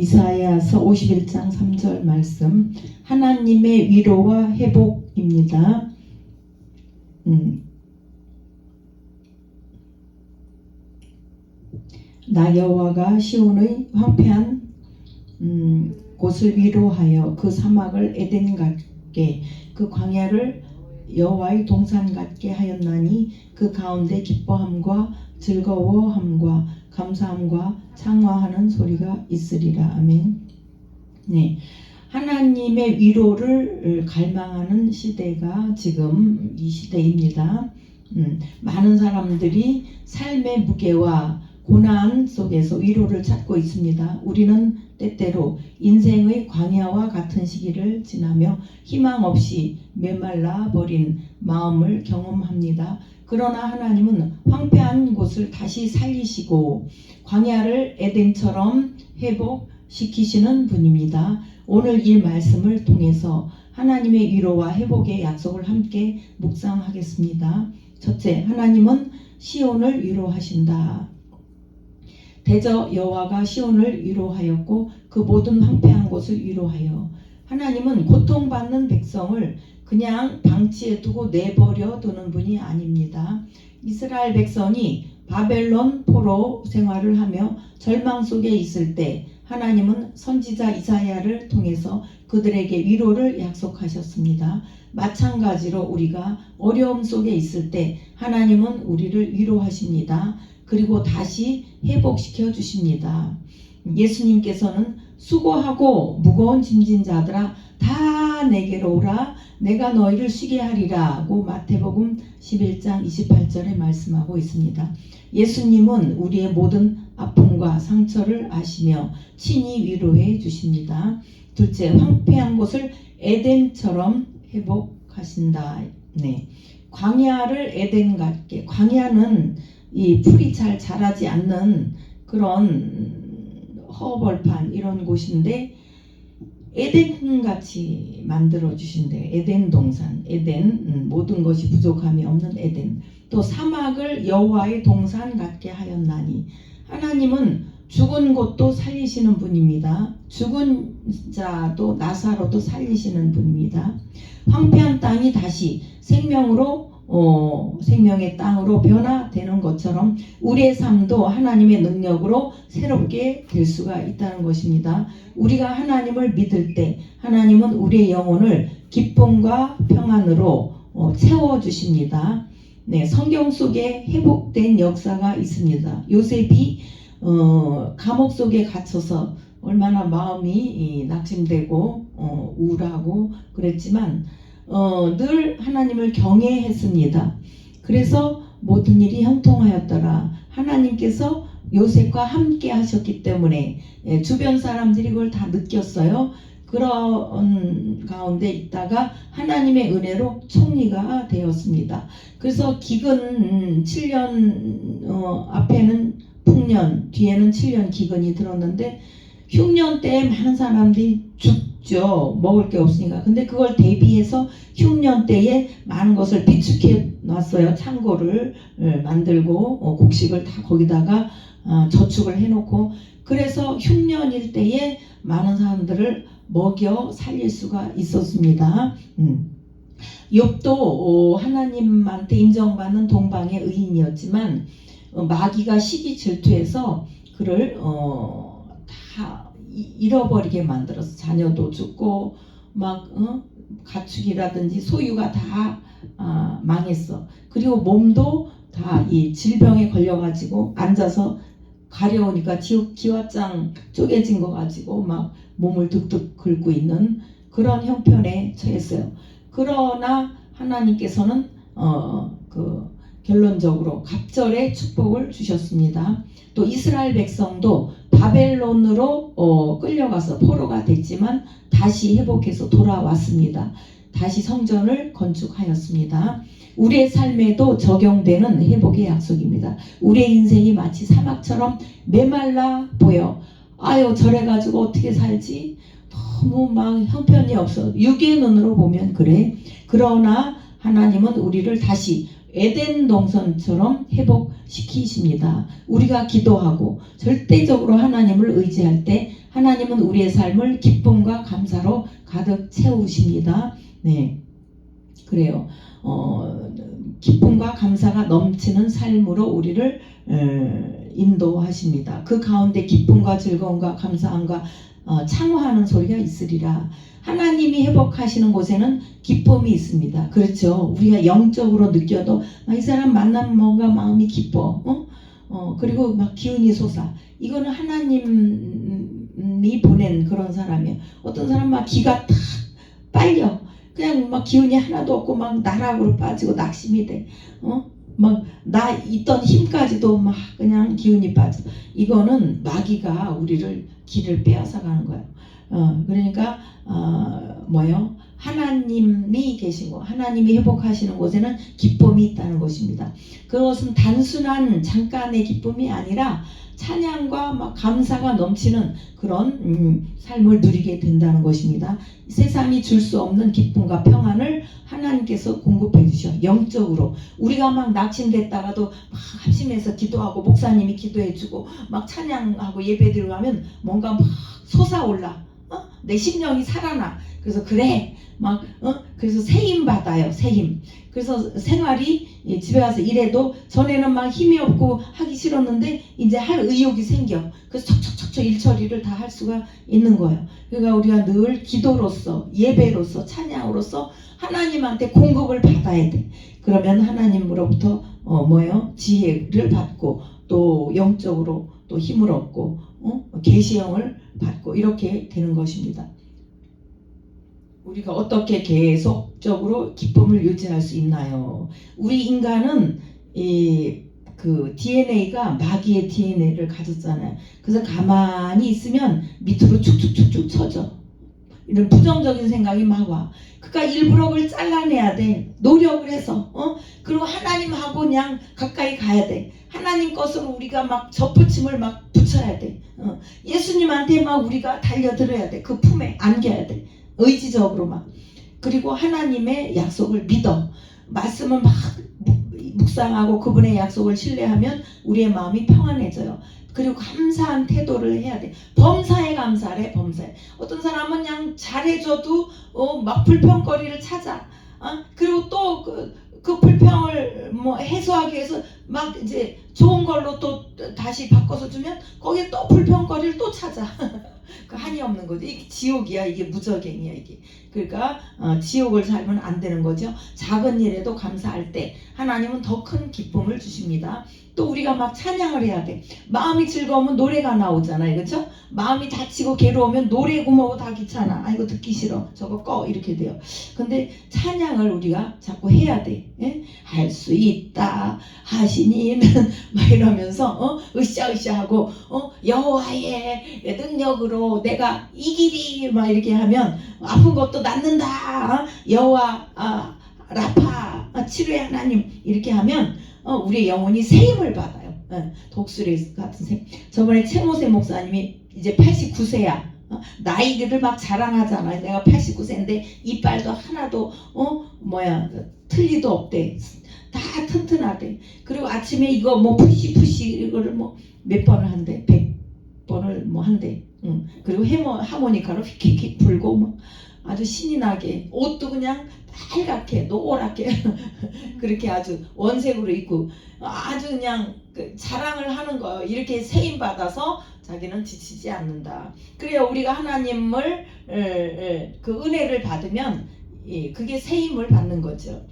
이사야서 51장 3절 말씀, 하나님의 위로와 회복입니다. 나 여호와가 시온의 황폐한 곳을 위로하여 그 사막을 에덴 같게 그 광야를 여호와의 동산 같게 하였나니 그 가운데 기뻐함과 즐거워함과 감사함과 창화하는 소리가 있으리라. 아멘. 네, 하나님의 위로를 갈망하는 시대가 지금 이 시대입니다. 많은 사람들이 삶의 무게와 고난 속에서 위로를 찾고 있습니다. 우리는 때때로 인생의 광야와 같은 시기를 지나며 희망 없이 메말라 버린 마음을 경험합니다. 그러나 하나님은 황폐한 곳을 다시 살리시고 광야를 에덴처럼 회복시키시는 분입니다. 오늘 이 말씀을 통해서 하나님의 위로와 회복의 약속을 함께 묵상하겠습니다. 첫째, 하나님은 시온을 위로하신다. 대저 여호와가 시온을 위로하였고 그 모든 황폐한 곳을 위로하여. 하나님은 고통받는 백성을 그냥 방치해 두고 내버려 두는 분이 아닙니다. 이스라엘 백성이 바벨론 포로 생활을 하며 절망 속에 있을 때 하나님은 선지자 이사야를 통해서 그들에게 위로를 약속하셨습니다. 마찬가지로 우리가 어려움 속에 있을 때 하나님은 우리를 위로하십니다. 그리고 다시 회복시켜 주십니다. 예수님께서는 수고하고 무거운 짐진 자들아 다 내게로 오라 내가 너희를 쉬게 하리라고 마태복음 11장 28절에 말씀하고 있습니다. 예수님은 우리의 모든 아픔과 상처를 아시며 친히 위로해 주십니다. 둘째, 황폐한 곳을 에덴처럼 회복하신다. 네, 광야를 에덴 같게. 광야는 이 풀이 잘 자라지 않는 그런 허벌판 이런 곳인데 에덴같이 만들어 주신대. 에덴 동산, 에덴, 모든 것이 부족함이 없는 에덴. 또 사막을 여호와의 동산 같게 하였나니. 하나님은 죽은 곳도 살리시는 분입니다. 죽은 자도 나사로도 살리시는 분입니다. 황폐한 땅이 다시 생명의 땅으로 변화되는 것처럼 우리의 삶도 하나님의 능력으로 새롭게 될 수가 있다는 것입니다. 우리가 하나님을 믿을 때 하나님은 우리의 영혼을 기쁨과 평안으로 채워주십니다. 네, 성경 속에 회복된 역사가 있습니다. 요셉이 감옥 속에 갇혀서 얼마나 마음이 낙심되고 우울하고 그랬지만 늘 하나님을 경외했습니다. 그래서 모든 일이 형통하였더라. 하나님께서 요셉과 함께 하셨기 때문에 주변 사람들이 그걸 다 느꼈어요. 그런 가운데 있다가 하나님의 은혜로 총리가 되었습니다. 그래서 기근 7년 앞에는 풍년, 뒤에는 7년 기근이 들었는데 흉년 때에 많은 사람들이 죽죠. 먹을 게 없으니까. 근데 그걸 대비해서 흉년 때에 많은 것을 비축해 놨어요. 창고를 만들고 곡식을 다 거기다가 저축을 해놓고. 그래서 흉년일 때에 많은 사람들을 먹여 살릴 수가 있었습니다. 욥도 하나님한테 인정받는 동방의 의인이었지만 마귀가 시기 질투해서 그를 다 잃어버리게 만들어서 자녀도 죽고 막 가축이라든지 소유가 다 망했어. 그리고 몸도 다 이 질병에 걸려가지고 앉아서 가려우니까 기왓장 쪼개진 거 가지고 막 몸을 득득 긁고 있는 그런 형편에 처했어요. 그러나 하나님께서는 결론적으로 갑절의 축복을 주셨습니다. 또 이스라엘 백성도 바벨론으로 끌려가서 포로가 됐지만 다시 회복해서 돌아왔습니다. 다시 성전을 건축하였습니다. 우리의 삶에도 적용되는 회복의 약속입니다. 우리의 인생이 마치 사막처럼 메말라 보여. 아유 저래가지고 어떻게 살지? 너무 막 형편이 없어. 육의 눈으로 보면 그래. 그러나 하나님은 우리를 다시 에덴 동산처럼 회복시키십니다. 우리가 기도하고 절대적으로 하나님을 의지할 때 하나님은 우리의 삶을 기쁨과 감사로 가득 채우십니다. 네, 그래요. 기쁨과 감사가 넘치는 삶으로 우리를 인도하십니다. 그 가운데 기쁨과 즐거움과 감사함과 창화하는 소리가 있으리라. 하나님이 회복하시는 곳에는 기쁨이 있습니다. 그렇죠. 우리가 영적으로 느껴도 이 사람 만나면 뭔가 마음이 기뻐. 그리고 막 기운이 솟아. 이거는 하나님이 보낸 그런 사람이에요. 어떤 사람 막 기가 탁 빨려. 그냥 막 기운이 하나도 없고 막 나락으로 빠지고 낙심이 돼. 막 나 있던 힘까지도 막 그냥 기운이 빠져. 이거는 마귀가 우리를 길을 빼앗아 가는 거예요. 그러니까 뭐요? 하나님이 계신 곳, 하나님이 회복하시는 곳에는 기쁨이 있다는 것입니다. 그것은 단순한 잠깐의 기쁨이 아니라 찬양과 막 감사가 넘치는 그런 삶을 누리게 된다는 것입니다. 세상이 줄 수 없는 기쁨과 평안을 하나님께서 공급해 주셔. 영적으로 우리가 막 낙심됐다가도 막 합심해서 기도하고 목사님이 기도해 주고 막 찬양하고 예배드리고 하면 뭔가 막 솟아올라. 내 심령이 살아나. 그래서 그래 막 그래서 새 힘 받아요. 새 힘. 그래서 생활이 집에 가서 일해도 전에는 막 힘이 없고 하기 싫었는데 이제 할 의욕이 생겨. 그래서 척척척척 일 처리를 다 할 수가 있는 거예요. 그러니까 우리가 늘 기도로서 예배로서 찬양으로서 하나님한테 공급을 받아야 돼. 그러면 하나님으로부터 지혜를 받고 또 영적으로 또 힘을 얻고 계시형을 받고 이렇게 되는 것입니다. 우리가 어떻게 계속적으로 기쁨을 유지할 수 있나요? 우리 인간은 그 DNA가 마귀의 DNA를 가졌잖아요. 그래서 가만히 있으면 밑으로 축축축축 쳐져. 이런 부정적인 생각이 막 와. 그러니까 일부러 그걸 잘라내야 돼. 노력을 해서. 그리고 하나님하고 그냥 가까이 가야 돼. 하나님 것으로 우리가 막 접붙임을 막 붙여야 돼. 예수님한테 막 우리가 달려들어야 돼. 그 품에 안겨야 돼. 의지적으로 막. 그리고 하나님의 약속을 믿어. 말씀을 막 묵상하고 그분의 약속을 신뢰하면 우리의 마음이 평안해져요. 그리고 감사한 태도를 해야 돼. 범사에 감사해. 범사에. 어떤 사람은 그냥 잘해줘도 막 불평거리를 찾아. 그리고 또 그 불평을 해소하기 위해서 막 이제 좋은 걸로 또 다시 바꿔서 주면 거기에 또 불평거리를 또 찾아. 그 한이 없는 거죠. 이게 지옥이야. 이게 무적행이야. 이게. 그러니까 지옥을 살면 안 되는 거죠. 작은 일에도 감사할 때 하나님은 더 큰 기쁨을 주십니다. 또 우리가 막 찬양을 해야 돼. 마음이 즐거우면 노래가 나오잖아요. 그렇죠? 마음이 다치고 괴로우면 노래고 뭐고 다 귀찮아. 이거 듣기 싫어. 저거 꺼. 이렇게 돼요. 근데 찬양을 우리가 자꾸 해야 돼. 예? 할 수 있다 하시니는 막 이러면서 으쌰으쌰 하고 여호와의 능력으로 내가 이기리 막 이렇게 하면 아픈 것도 낫는다. 여호와 라파 치료의 하나님 이렇게 하면 우리의 영혼이 새 힘을 받아요. 독수리 같은 새. 저번에 최모세 목사님이 이제 89세야. 나이를 막 자랑하잖아요. 내가 89세인데 이빨도 하나도 틀리도 없대. 다 튼튼하대. 그리고 아침에 이거 푸시 이거를 몇 번을 한대. 100번을 한대. 그리고 하모니카로 휙휙 불고 아주 신이 나게 옷도 그냥 빨갛게 노랗게 그렇게 아주 원색으로 입고 아주 그냥 자랑을 하는 거예요. 이렇게 세임 받아서 자기는 지치지 않는다. 그래야 우리가 하나님을 그 은혜를 받으면 그게 세임을 받는 거죠.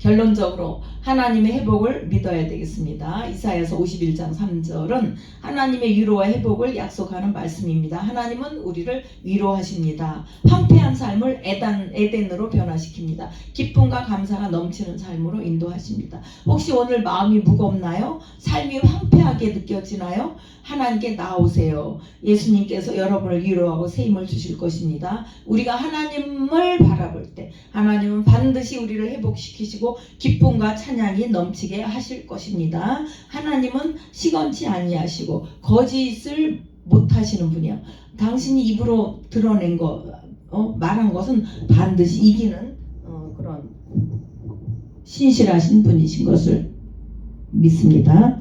결론적으로 하나님의 회복을 믿어야 되겠습니다. 이사야서 51장 3절은 하나님의 위로와 회복을 약속하는 말씀입니다. 하나님은 우리를 위로하십니다. 황폐한 삶을 에덴으로 변화시킵니다. 기쁨과 감사가 넘치는 삶으로 인도하십니다. 혹시 오늘 마음이 무겁나요? 삶이 황폐하게 느껴지나요? 하나님께 나오세요. 예수님께서 여러분을 위로하고 새 힘을 주실 것입니다. 우리가 하나님을 바라볼 때 하나님은 반드시 우리를 회복시키시고 기쁨과 찬양이 넘치게 하실 것입니다. 하나님은 시건치 아니하시고 거짓을 못하시는 분이요. 당신이 입으로 드러낸 거 말한 것은 반드시 이기는 그런 신실하신 분이신 것을 믿습니다.